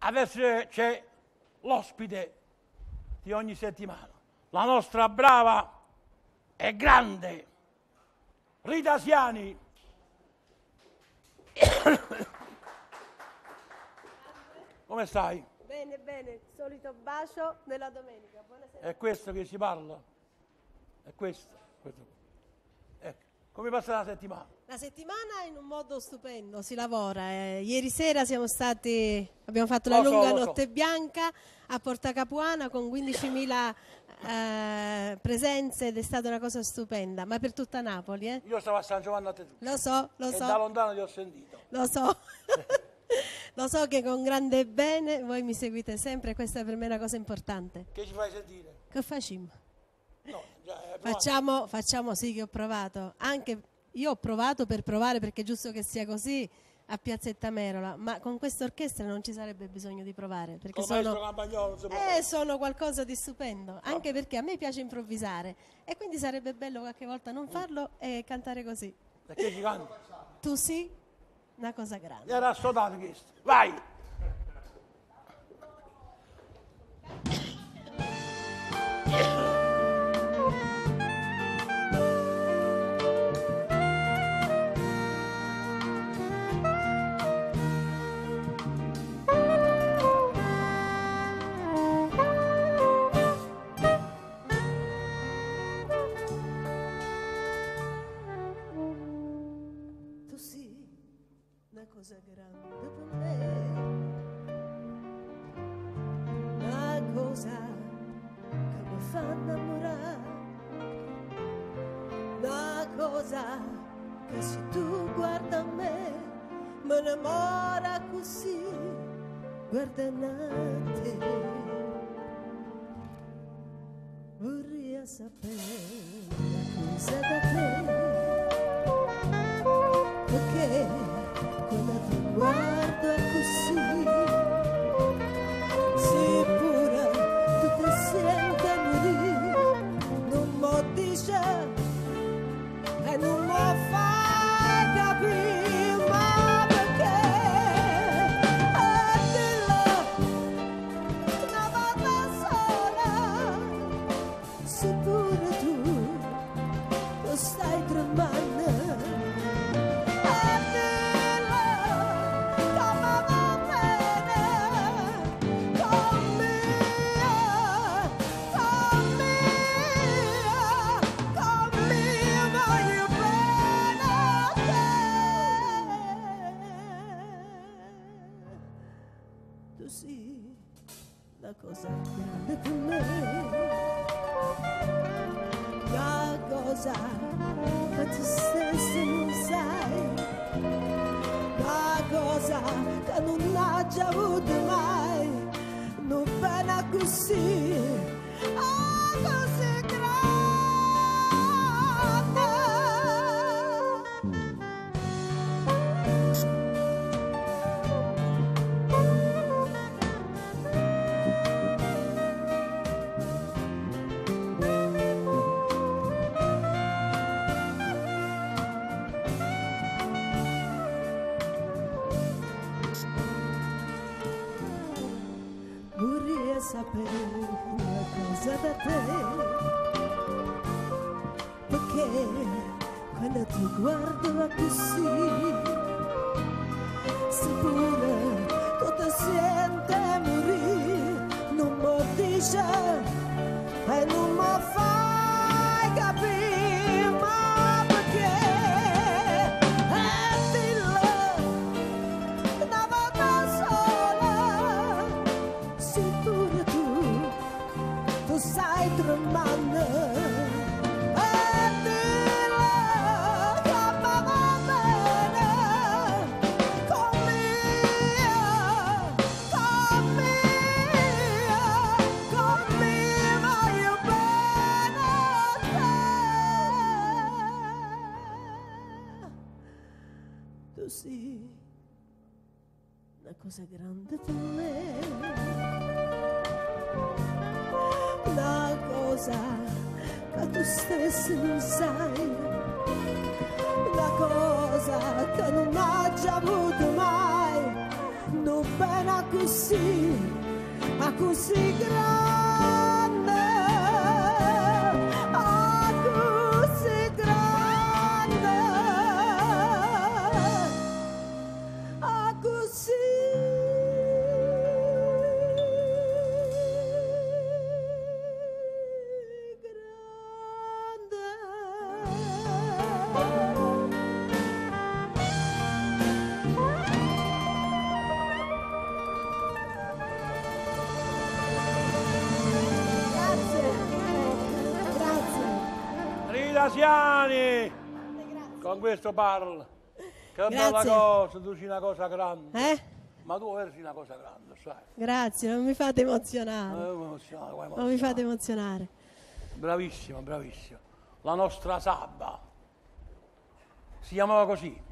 adesso c'è l'ospite di ogni settimana, la nostra brava e grande Rita Siani. Come stai? Bene, bene, solito bacio della domenica. Buonasera. È questo che si parla? È questo? Ecco. Come passa la settimana? La settimana in un modo stupendo, si lavora. Ieri sera abbiamo fatto la lunga notte bianca a Porta Capuana con 15.000 presenze ed è stata una cosa stupenda, ma per tutta Napoli. Io stavo a San Giovanni a Tetuccio. Lo so. E da lontano ti ho sentito. Lo so. Lo so che con grande bene voi mi seguite sempre e questa per me è una cosa importante. Che ci fai sentire? Che facciamo? No, Facciamo sì che ho provato. Anche io ho provato per provare perché è giusto che sia così a Piazzetta Merola, ma con questa orchestra non ci sarebbe bisogno di provare perché sono qualcosa di stupendo, anche perché a me piace improvvisare e quindi sarebbe bello qualche volta non farlo e cantare così. Perché ci canti? Tu sì? Una cosa grande. Era assodato questo. Vai! Tu sì, una cosa grande per me, una cosa che mi fa innamorare, una cosa che se tu guarda a me mi innamora così, guarda a te, vorrei sapere una cosa da te. Perché quando ti guardo è così, seppure tu ti senti morire, non mi dice e non mi fai capire, ma perché? Dillo una volta sola, seppure tu stai tremando. Tu sì, la cosa grande per me, la cosa che tu stesso non sai, la cosa che non hai già avuto mai, non bene così, così grande. Vorrei sapere una cosa da te, perché quando ti guardo così, seppure tu ti senti morire, non mi dice e non mi fai capire, ma perché? Dillo una volta sola, seppure tu stai tremando, e dillo che va bene con me, voglio bene a te. Tu sì, una cosa grande per me, una cosa che tu stesso non sai, una cosa che non hai già avuto mai, quando bene così grande, così grande, così Siani, con questo parla. Che bella cosa, tu sei una cosa grande. Ma tu versi una cosa grande, sai. Grazie, non mi fate emozionare. Non mi fate emozionare. Bravissima, bravissima. La nostra Sabba. Si chiamava così.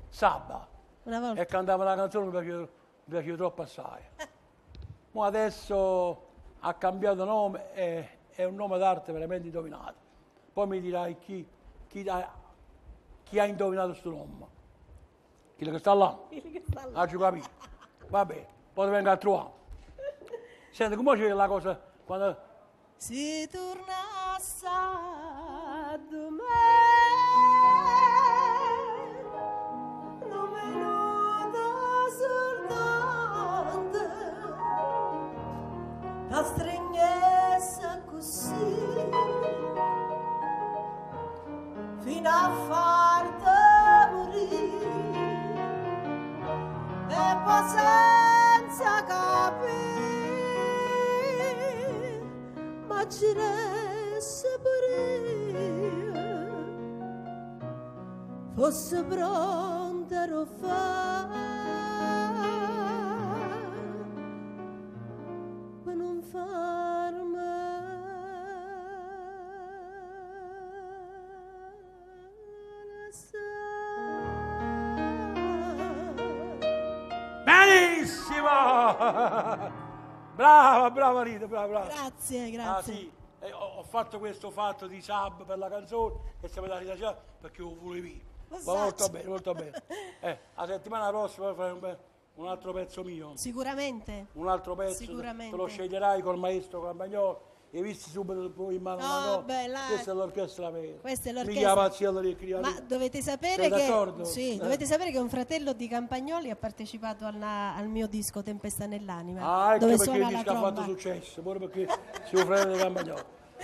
Sabba. Una volta. E cantava una canzone che mi piaceva troppo assai. Ma adesso ha cambiato nome e è un nome d'arte veramente indovinato. Poi mi dirai chi ha indovinato questo nome. Chi che sta là? Ah, ci capisco. Vabbè, poi venga a trovare. Senti, come c'è la cosa quando... Si tornasse da me, non venuta soltanto, la stringesse così, fino a farti morire, e poi senza capire, ma ci resta pure, fosse pronta a fare, per non farmi Benissimo! Brava, brava Rita, brava. Grazie, grazie. Ah sì, ho fatto questo fatto di sub per la canzone e siamo andati da già perché lo volevi. Ma molto bene, molto bene. La settimana prossima fai un altro pezzo mio. Sicuramente. Un altro pezzo. Sicuramente. Te lo sceglierai col maestro Campagnolo. E visti subito poi in mano no, beh, questa è l'orchestra vera. Questa è l'orchestra. Ma dovete sapere dovete sapere che un fratello di Campagnoli ha partecipato al mio disco Tempesta nell'anima. Ecco dove perché il suona disco ha fatto successo, proprio perché si un fratello di Campagnoli.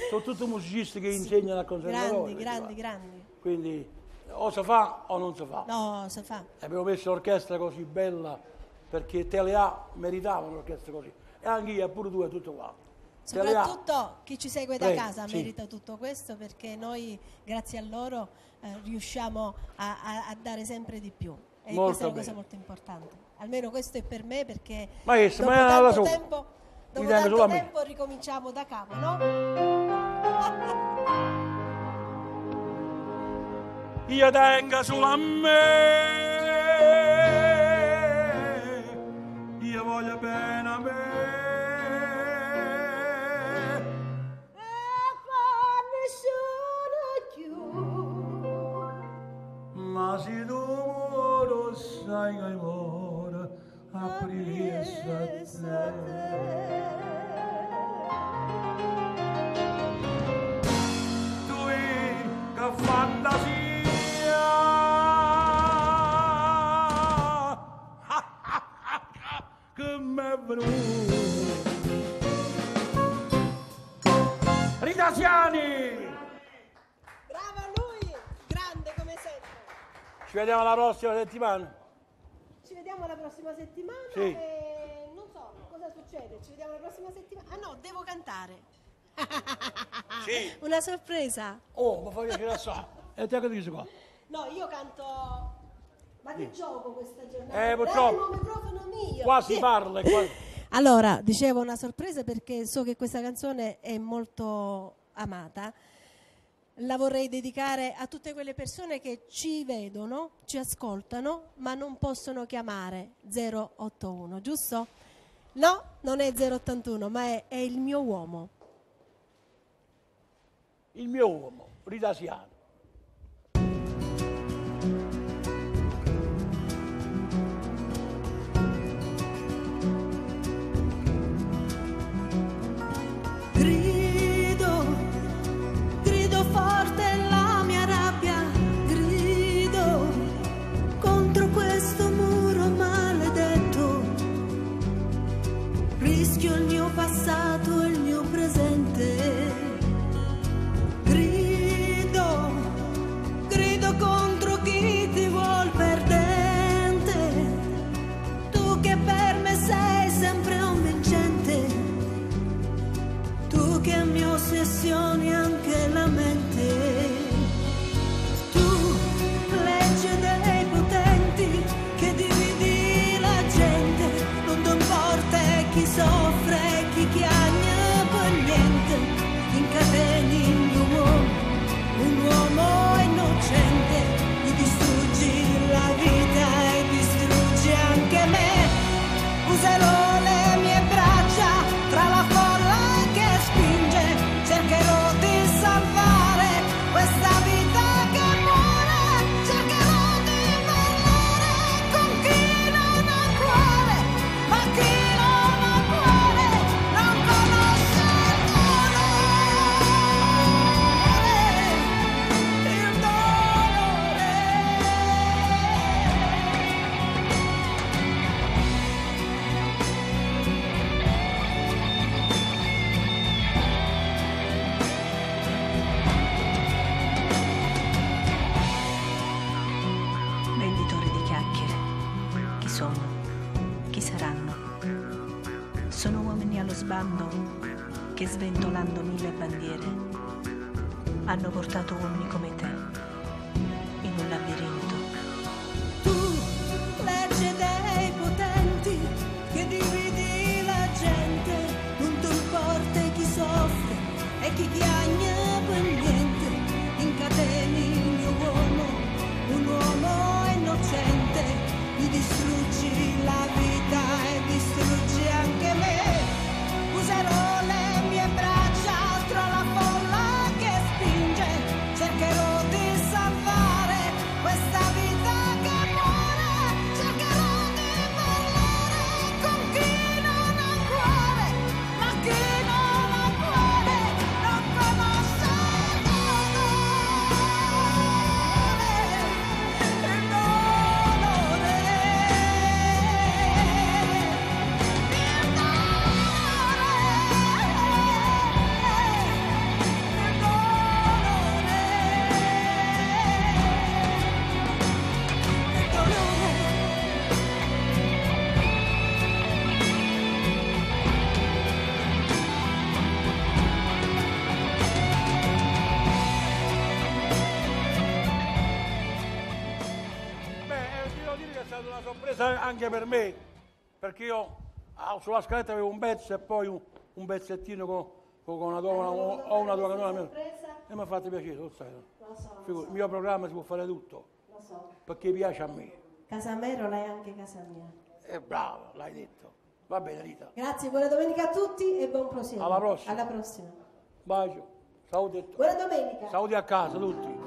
Sono tutti musicisti che insegnano al conservatorio. Grandi. Quindi o si fa o non si fa. No, si fa. Abbiamo messo l'orchestra così bella perché Telea meritava un'orchestra così. E anche io, pure tu, è tutto qua. Soprattutto chi ci segue da casa merita tutto questo perché noi, grazie a loro, riusciamo a dare sempre di più. E questa è una cosa molto importante. Almeno questo è per me perché dopo tanto tempo ricominciamo da capo, no? Io tengo solo a me, io voglio bene a me. Ma se tu lo sai che ora aprirsi a te. Tu che fantasia, che m'è venuto. Rita Siani! Ci vediamo la prossima settimana? Ci vediamo la prossima settimana sì. E non so cosa succede. Ci vediamo la prossima settimana. Ah no, devo cantare. Sì. Una sorpresa. Oh, mi fa piacere assai. E te che dici qua? No, io canto. Ma che gioco questa giornata? Purtroppo. Il microfono mio. Qua si parla. Allora, dicevo una sorpresa perché so che questa canzone è molto amata. La vorrei dedicare a tutte quelle persone che ci vedono, ci ascoltano, ma non possono chiamare 081, giusto? No, non è 081, ma è il mio uomo. Il mio uomo, Rita Siani. passato e il mio presente. Grido contro chi ti vuol perdente. Tu che per me sei sempre un vincente. Tu che mi ossessioni anche la mente. Tu, legge dei potenti, che dividi la gente. Non ti importa chi soffre, chi chiagna per niente. Incateni il mio uomo, un uomo innocente. Gli distruggi la vita e distruggi anche me. Userò le mie braccia tra la folla che spinge. Cercherò di salvare questa vita che muore. Cercherò di parlare con chi non ha cuore. Ma chi non ha cuore non conosce il dolore. Venditori di chiacchiere. Chi sono? Chi saranno? Sono uomini allo sbando che, sventolando 1000 bandiere, hanno portato uomini come te in un labirinto. Tu, legge dei potenti, che dividi la gente. Non ti importa chi soffre e chi chiagna per niente. Incateni il mio uomo, un uomo innocente. Gli distruggi la vita e distruggi anche me. Userò le mie braccia tra la folla che spinge. Cercherò di salvare questa vita che muore. Cercherò di parlare con chi non ha cuore. Ma chi non ha cuore non conosce il Devo dire che è stata una sorpresa anche per me, perché io sulla scaletta avevo un pezzo e poi un pezzettino con una donna o una donna. E mi ha fatto piacere, lo sai. Lo so, Il mio programma si può fare tutto, lo so. perché piace a me. Casamerola è anche casa mia. Bravo, l'hai detto. Va bene, Rita. Grazie, buona domenica a tutti e buon proseguo. Alla prossima. Alla prossima. Bacio. Saluti a tutti. Buona domenica. Saluti a casa tutti.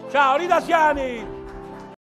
Ciao, Rita Siani!